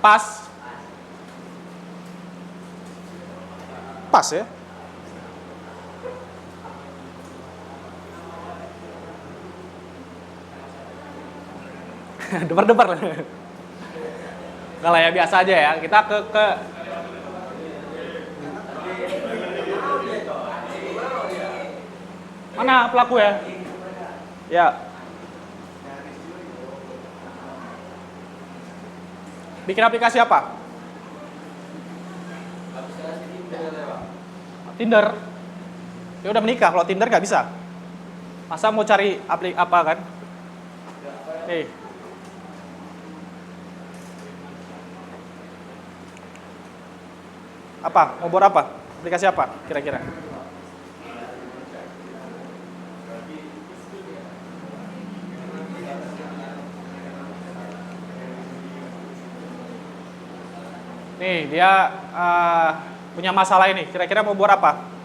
Pas. Pas ya. Debar-debar lah. Enggak lah ya, biasa aja ya. Kita ke mana pelaku ya? Ya. Bikin aplikasi apa? Tinder. Ya udah menikah, kalau Tinder nggak bisa. Masa mau cari apa kan? Apa? Mau buat apa? Aplikasi apa kira-kira? Nih, dia punya masalah ini. Kira-kira mau buat apa?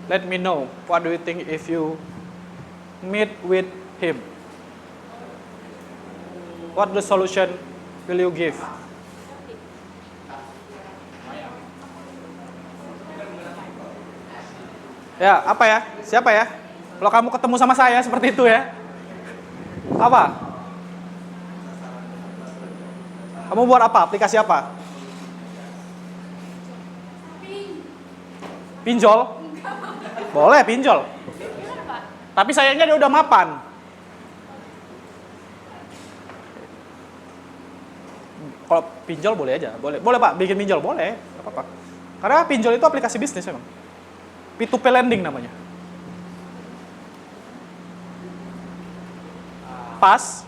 Let me know, what do you think if you meet with him? What the solution will you give? Ya, apa ya? Siapa ya? Kalau kamu ketemu sama saya seperti itu ya. Apa? Kamu buat apa? Aplikasi apa? Pinjol? Boleh pinjol. Tapi sayangnya dia udah mapan. Kalau pinjol boleh aja, boleh Pak, bikin pinjol boleh, nggak apa-apa. Karena pinjol itu aplikasi bisnis memang. P2P lending namanya. Pas.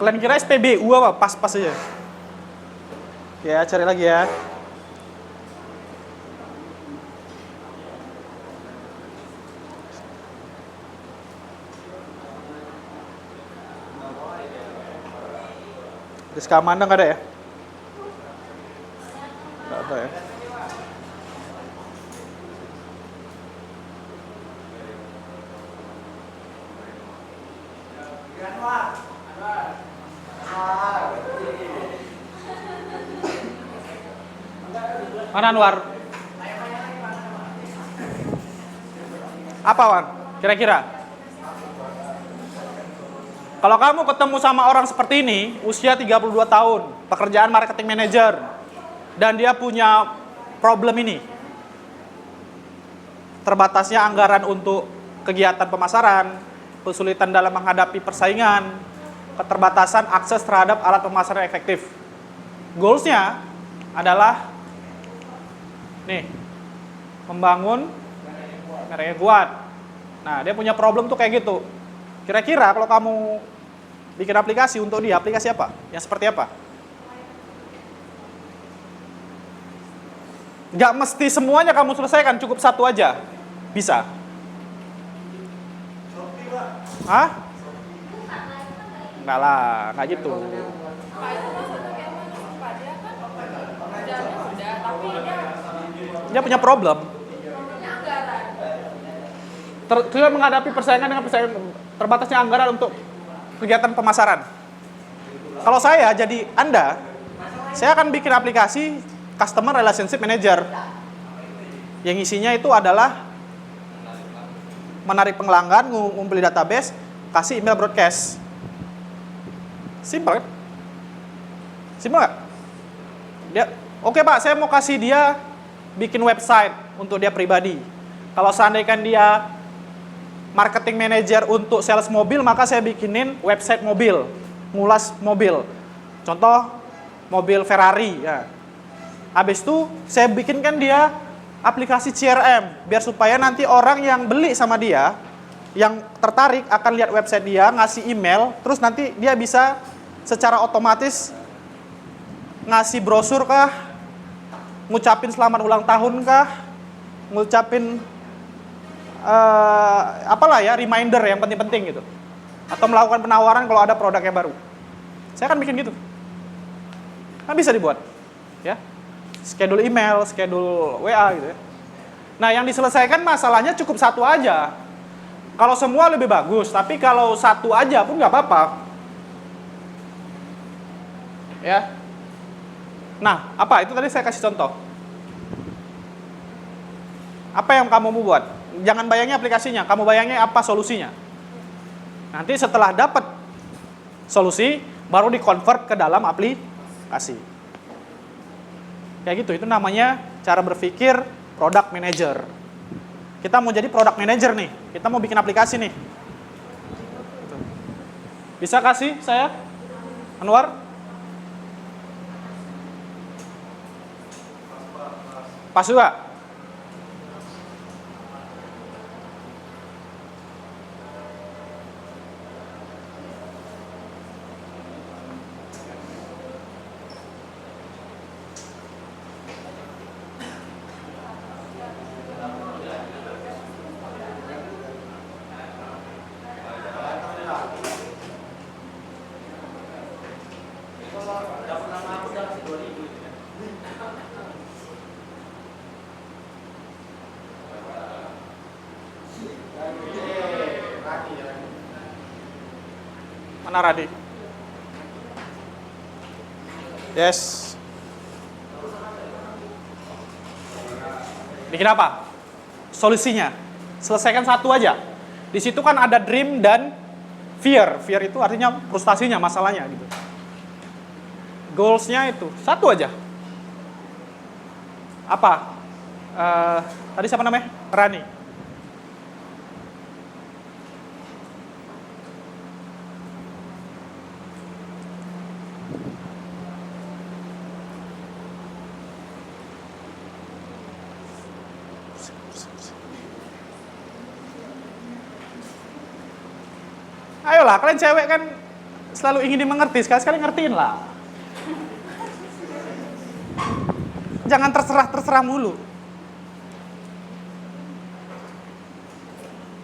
Kalian kira SPBU apa? Pas-pas aja. Ya, cari lagi ya. Rizka Amanda nggak ada ya? Nggak ada ya. Mana Anwar? Apa Wan? Kira-kira? Kalau kamu ketemu sama orang seperti ini, usia 32 tahun, pekerjaan marketing manager, dan dia punya problem ini. Terbatasnya anggaran untuk kegiatan pemasaran, kesulitan dalam menghadapi persaingan, keterbatasan akses terhadap alat pemasaran yang efektif. Goals-nya adalah nih, membangun merek yang kuat. Nah, dia punya problem tuh kayak gitu. Kira-kira kalau kamu bikin aplikasi untuk dia, aplikasi apa? Yang seperti apa? Nggak mesti semuanya kamu selesaikan, cukup satu aja. Bisa. Hah? Enggak lah, nggak gitu. Dia punya problem. Dia menghadapi persaingan dengan terbatasnya anggaran untuk kegiatan pemasaran. Kalau saya jadi Anda, saya akan bikin aplikasi Customer Relationship Manager yang isinya itu adalah menarik pelanggan, ngumpulin database, kasih email broadcast. Simple kan? Simple nggak? Oke Pak, saya mau kasih dia bikin website untuk dia pribadi. Kalau seandainya dia marketing manager untuk sales mobil, maka saya bikinin website mobil, ngulas mobil. Contoh, mobil Ferrari. Ya. Habis itu, saya bikinkan dia aplikasi CRM, biar supaya nanti orang yang beli sama dia, yang tertarik akan lihat website dia, ngasih email, terus nanti dia bisa secara otomatis ngasih brosur ke ngucapin selamat ulang tahun kah, ngucapin apalah ya, reminder yang penting-penting gitu, atau melakukan penawaran kalau ada produk yang baru. Saya akan bikin gitu. Kan bisa dibuat, ya. Schedule email, schedule WA gitu ya. Nah, yang diselesaikan masalahnya cukup satu aja. Kalau semua lebih bagus, tapi kalau satu aja pun nggak apa-apa. Ya. Nah, apa? Itu tadi saya kasih contoh. Apa yang kamu mau buat? Jangan bayangi aplikasinya, kamu bayangi apa solusinya. Nanti setelah dapat solusi, baru di-convert ke dalam aplikasi. Kayak gitu, itu namanya cara berpikir product manager. Kita mau jadi product manager nih, kita mau bikin aplikasi nih. Bisa kasih saya, Anwar? Pas juga? Mana Radi? Yes. Bikin apa? Solusinya. Selesaikan satu aja. Di situ kan ada dream dan fear. Fear itu artinya frustasinya, masalahnya gitu. Goals-nya itu satu aja. Apa? Tadi siapa namanya? Rani. Ayolah, kalian cewek kan selalu ingin dimengerti, sekali-sekali ngertiin lah. Jangan terserah mulu.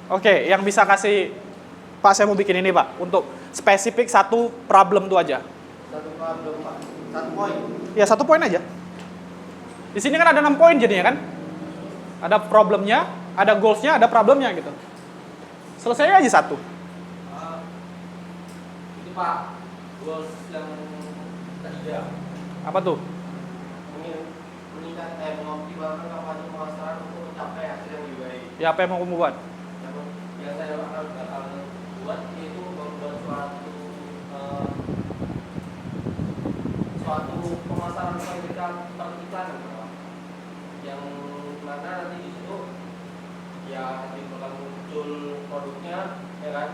Oke, yang bisa kasih, Pak, saya mau bikin ini, Pak, untuk spesifik satu problem tuh aja. Satu problem, Pak. Satu poin. Ya, 1 poin aja. Di sini kan ada 6 poin jadinya kan? Ada problemnya, ada goals-nya, ada problemnya gitu. Selesai aja satu. Itu Pak, goals yang ketiga. Apa tuh? Mengoptimalkan kampanye pemasaran untuk mencapai hasil yang lebih baik. Ya, apa yang mau kamu buat? Yang saya bakal buat yaitu membuat suatu pemasaran periklanan, Pak. Yang mana nanti di situ ya nanti bakal muncul produknya, ya kan?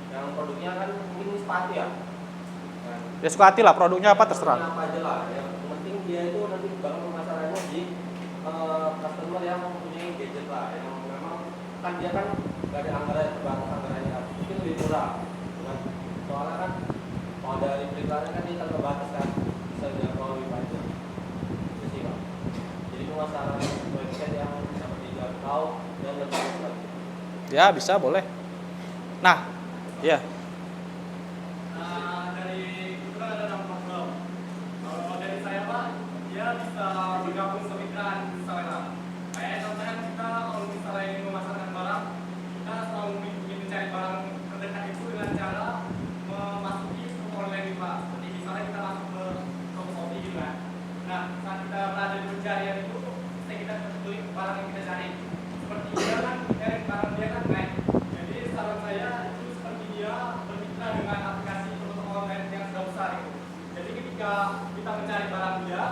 Yang produknya kan mungkin sepatu ya. Kan? Ya suka hati lah, produknya apa terserah. Apa aja lah, yang penting dia itu nanti bakal pemasarannya di customer yang mempunyai gadget lah, yang memang kan dia kan gak ada anggaran terbatas anggarannya kan, mungkin lebih murah, kan? Soalnya kan kalau dari periklanan kan dia terbatas kan, bisa dijangkau lebih banyak. Itu sih Pak. Jadi pemasaran website yang dapat dijangkau dan lebih bagus lagi. Ya, bisa, boleh. Nah, ya. Dari itu kan ada 6 problem. Kalau dari saya Pak, dia bisa bergabung semikran selera. Kayak contohnya kita kalau misalnya ingin memasarkan barang, kita selalu mencari barang terdekat itu dengan cara memasuki toko online nih Pak. Seperti misalnya kita masuk ke toko Shopee gitu kan. Nah, saat kita berada di pencarian itu, kita klik barang yang kita cari. Seperti dia kan, barang dia kan naik. Jadi saran saya itu seperti dia bermitra dengan aplikasi toko online yang sudah besar itu. Jadi ketika kita mencari barang dia,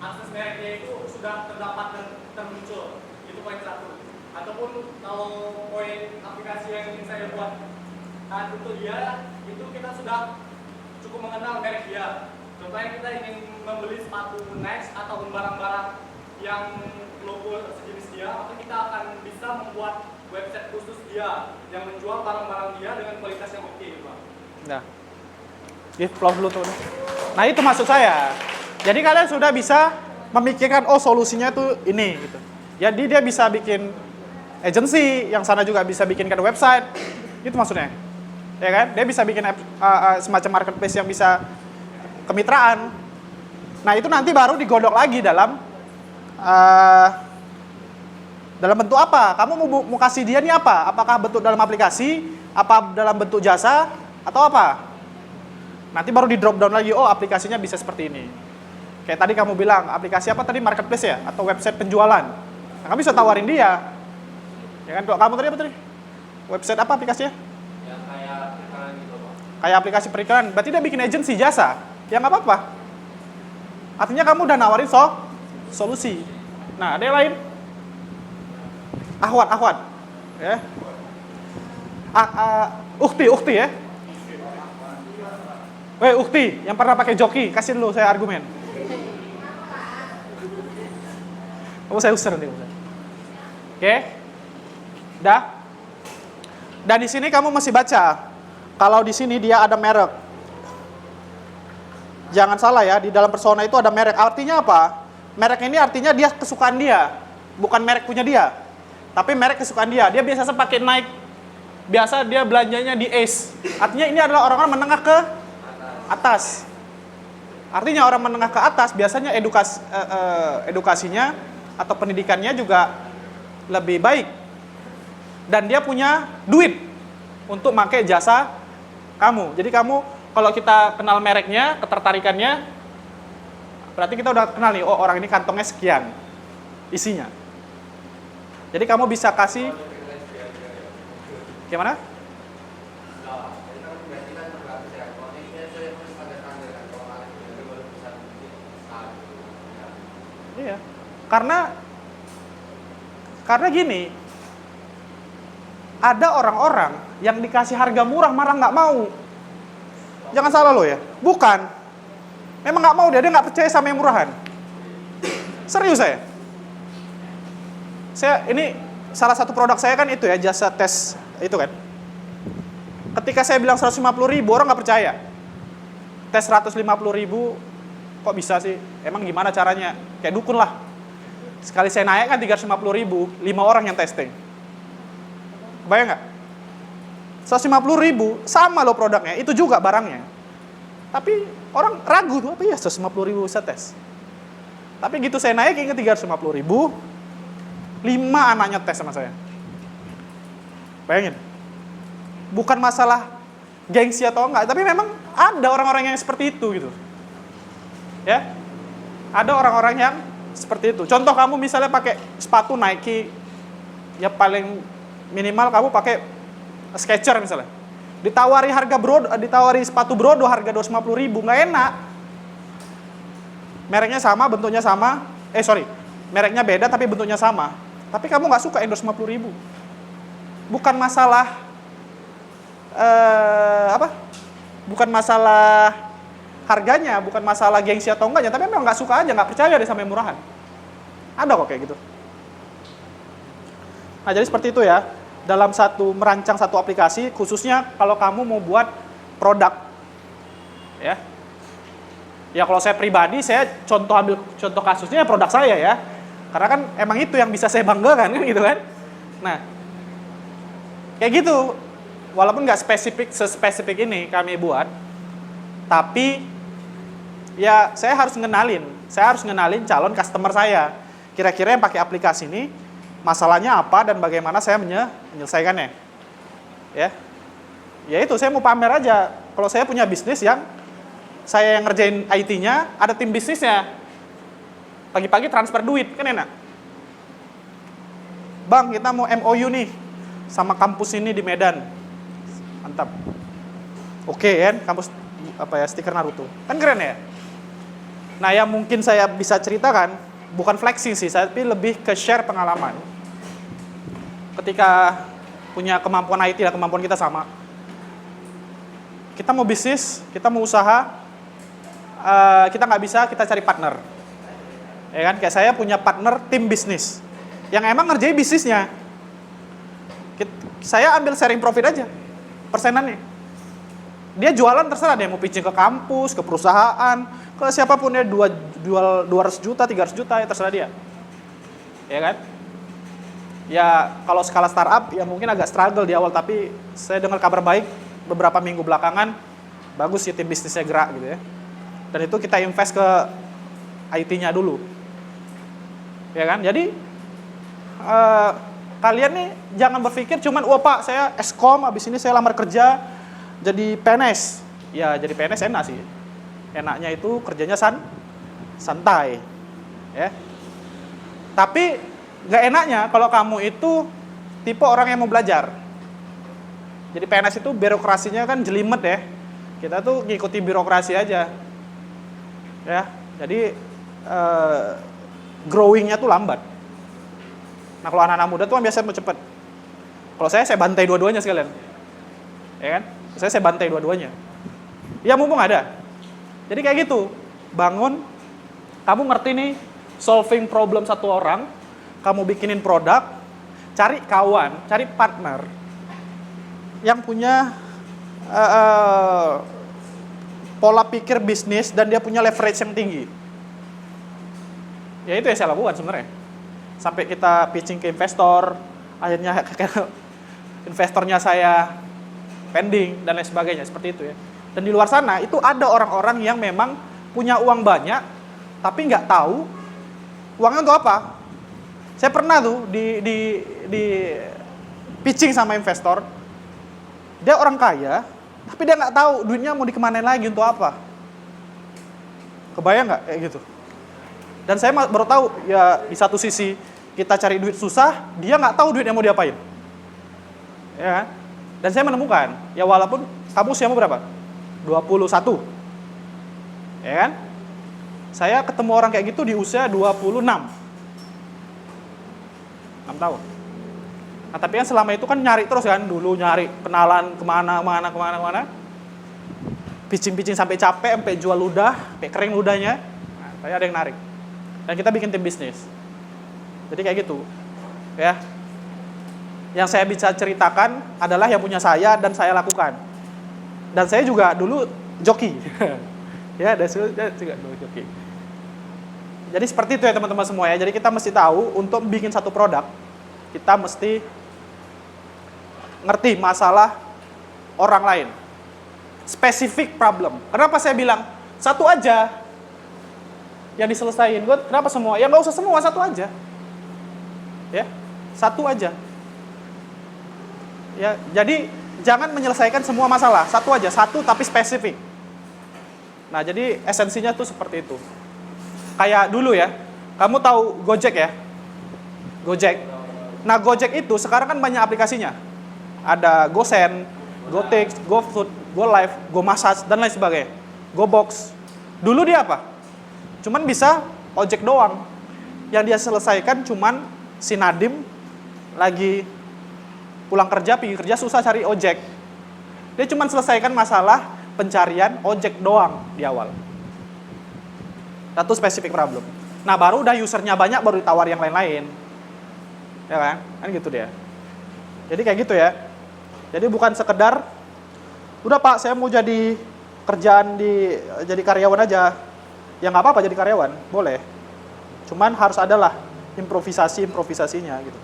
akses mereknya itu sudah terdapat dan termuncul. Itu poin 1. Ataupun kalau poin aplikasi yang ingin saya buat untuk dia, itu kita sudah cukup mengenal merek dia. Contohnya kita ingin membeli sepatu Next ataupun barang-barang yang logo sejenis dia, maka kita akan bisa membuat website khusus dia yang menjual barang-barang dia dengan kualitas yang oke, Pak. Nah, give applause dulu tuh. Nah, itu maksud saya. Jadi kalian sudah bisa memikirkan oh solusinya tuh ini gitu. Jadi dia bisa bikin agency, yang sana juga bisa bikinkan website. Itu maksudnya. Ya kan? Dia bisa bikin semacam marketplace yang bisa kemitraan. Nah, itu nanti baru digodok lagi dalam bentuk apa? Kamu mau kasih dia nih apa? Apakah bentuk dalam aplikasi, apa dalam bentuk jasa, atau apa? Nanti baru di drop down lagi, oh aplikasinya bisa seperti ini. Kayak tadi kamu bilang, aplikasi apa tadi, marketplace ya? Atau website penjualan. Nah, kamu bisa tawarin dia. Ya kan, kalau kamu tadi apa tadi? Website apa aplikasinya? Yang kayak periklanan gitu, Pak. Kayak aplikasi periklanan. Berarti dia bikin agency jasa. Ya nggak apa-apa. Artinya kamu udah nawarin solusi. Nah, ada yang lain? Ahwat. Ya. Ukti ya. Ukti, yang pernah pakai joki, kasih dulu saya argumen. Saya usir nanti. Oke. Dah. Dan di sini kamu mesti baca. Kalau di sini dia ada merek. Jangan salah ya, di dalam persona itu ada merek. Artinya apa? Merek ini artinya dia kesukaan dia, bukan merek punya dia. Tapi merek kesukaan dia. Dia biasa pakai Nike. Biasa dia belanjanya di Ace. Artinya ini adalah orang-orang menengah ke atas. Artinya orang menengah ke atas biasanya edukasinya atau pendidikannya juga lebih baik. Dan dia punya duit untuk pakai jasa kamu. Jadi kamu kalau kita kenal mereknya, ketertarikannya, berarti kita udah kenal nih, oh orang ini kantongnya sekian isinya. Jadi kamu bisa kasih gimana? Iya. Karena gini, ada orang-orang yang dikasih harga murah malah nggak mau. Jangan salah lo ya, bukan. Memang nggak mau dia nggak percaya sama yang murahan. Serius saya. Ini salah satu produk saya kan itu ya, jasa tes itu kan. Ketika saya bilang 150.000, orang nggak percaya. Tes 150.000, kok bisa sih? Emang gimana caranya? Kayak dukun lah. Sekali saya naik kan 350.000, 5 orang yang testing. Kebayang nggak? 150.000 sama loh produknya, itu juga barangnya. Tapi orang ragu tuh, apa ya 150.000 bisa tes. Tapi gitu saya naikin ke 350.000, 5 anaknya tes sama saya. Bayangin. Bukan masalah gengsi atau enggak, tapi memang ada orang-orang yang seperti itu gitu. Ya. Ada orang-orang yang seperti itu. Contoh kamu misalnya pakai sepatu Nike, ya paling minimal kamu pakai Skechers misalnya. Ditawari sepatu brodo harga 250.000, nggak enak. Mereknya sama, bentuknya sama. Mereknya beda tapi bentuknya sama. Tapi kamu nggak suka yang 250.000. Bukan masalah bukan masalah harganya, bukan masalah gengsi atau enggaknya, tapi memang nggak suka aja, nggak percaya deh sama yang murahan. Ada kok kayak gitu. Nah, jadi seperti itu ya. Dalam merancang satu aplikasi, khususnya kalau kamu mau buat produk. Ya. Ya kalau saya pribadi, saya ambil contoh kasusnya produk saya ya. Karena kan emang itu yang bisa saya banggakan kan gitu kan. Nah, kayak gitu. Walaupun nggak sespesifik ini kami buat, tapi ya saya harus ngenalin calon customer saya. Kira-kira yang pakai aplikasi ini masalahnya apa dan bagaimana saya menyelesaikannya. Ya itu saya mau pamer aja. Kalau saya punya bisnis yang saya yang ngerjain IT-nya, ada tim bisnisnya. Pagi-pagi transfer duit, kan enak. Bang, kita mau MOU nih sama kampus ini di Medan. Mantap. Oke kan, kampus stiker Naruto. Kan keren ya? Nah, yang mungkin saya bisa ceritakan, bukan flexing sih, tapi lebih ke share pengalaman. Ketika punya kemampuan IT dan kemampuan kita sama, kita mau bisnis, kita mau usaha, kita nggak bisa, kita cari partner. Ya kan, kayak saya punya partner tim bisnis, yang emang ngerjain bisnisnya. Saya ambil sharing profit aja, persenannya. Dia jualan terserah, dia mau pitching ke kampus, ke perusahaan, ke ke siapapun ya, jual 200 juta, 300 juta, ya terserah dia. Ya kan? Ya kalau skala startup ya mungkin agak struggle di awal, tapi saya dengar kabar baik beberapa minggu belakangan, bagus sih tim bisnisnya gerak gitu ya. Dan itu kita invest ke IT-nya dulu. Ya kan? Jadi kalian nih jangan berpikir cuman, wah Pak saya Eskom, habis ini saya lamar kerja jadi PNS. Ya jadi PNS enak sih. Enaknya itu kerjanya santai. Ya. Tapi nggak enaknya kalau kamu itu tipe orang yang mau belajar. Jadi PNS itu birokrasinya kan jelimet ya. Kita tuh ngikuti birokrasi aja. Ya. Jadi growing-nya tuh lambat. Nah kalau anak-anak muda tuh kan biasanya mau cepet. Kalau saya bantai dua-duanya sekalian. Ya kan? Saya bantai dua-duanya. Ya mumpung ada. Jadi kayak gitu. Bangun, kamu ngerti nih solving problem satu orang, kamu bikinin produk, cari kawan, cari partner yang punya pola pikir bisnis dan dia punya leverage yang tinggi. Ya itu yang saya lakukan sebenarnya. Sampai kita pitching ke investor, akhirnya investornya saya pending dan lain sebagainya, seperti itu ya. Dan di luar sana itu ada orang-orang yang memang punya uang banyak, tapi nggak tahu uangnya untuk apa. Saya pernah tuh di pitching sama investor, dia orang kaya, tapi dia nggak tahu duitnya mau dikemanain lagi untuk apa. Kebayang nggak kayak gitu? Dan saya baru tahu ya, di satu sisi kita cari duit susah, dia nggak tahu duitnya mau diapain. Ya kan? Dan saya menemukan, ya walaupun kamu usiamu berapa? 21. Ya kan? Saya ketemu orang kayak gitu di usia 26. 6 tahun. Nah tapi kan selama itu kan nyari terus kan, dulu nyari kenalan kemana. Pitching sampai capek, sampai jual ludah, sampai kering ludahnya. Nah, saya ada yang narik. Dan kita bikin tim bisnis. Jadi kayak gitu. Ya. Yang saya bisa ceritakan adalah yang punya saya dan saya lakukan. Dan saya juga dulu joki. Ya, dan saya juga dulu joki. Jadi seperti itu ya teman-teman semua ya. Jadi kita mesti tahu untuk bikin satu produk, kita mesti ngerti masalah orang lain. Specific problem. Kenapa saya bilang satu aja yang diselesain? Kenapa semua? Ya nggak usah semua, satu aja. Ya, satu aja. Ya, jadi jangan menyelesaikan semua masalah, satu aja, satu tapi spesifik. Nah, jadi esensinya tuh seperti itu. Kayak dulu ya, kamu tahu Gojek ya? Gojek. Nah, Gojek itu sekarang kan banyak aplikasinya. Ada GoSend, GoTix, GoFood, GoLive, GoMassage, dan lain sebagainya. GoBox. Dulu dia apa? Cuman bisa ojek doang. Yang dia selesaikan cuman si Nadim lagi pulang kerja, pergi kerja, susah cari ojek. Dia cuman selesaikan masalah pencarian ojek doang di awal. Satu specific problem. Nah, baru udah usernya banyak, baru ditawar yang lain-lain. Ya kan? Kan gitu dia. Jadi kayak gitu ya. Jadi bukan sekedar, udah Pak, saya mau jadi kerjaan jadi karyawan aja. Ya nggak apa-apa jadi karyawan, boleh. Cuman harus adalah improvisasinya gitu.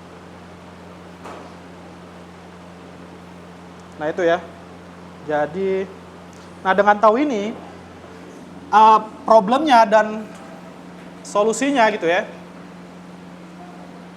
Nah itu ya. Jadi, nah dengan tahu ini, problemnya dan solusinya gitu ya,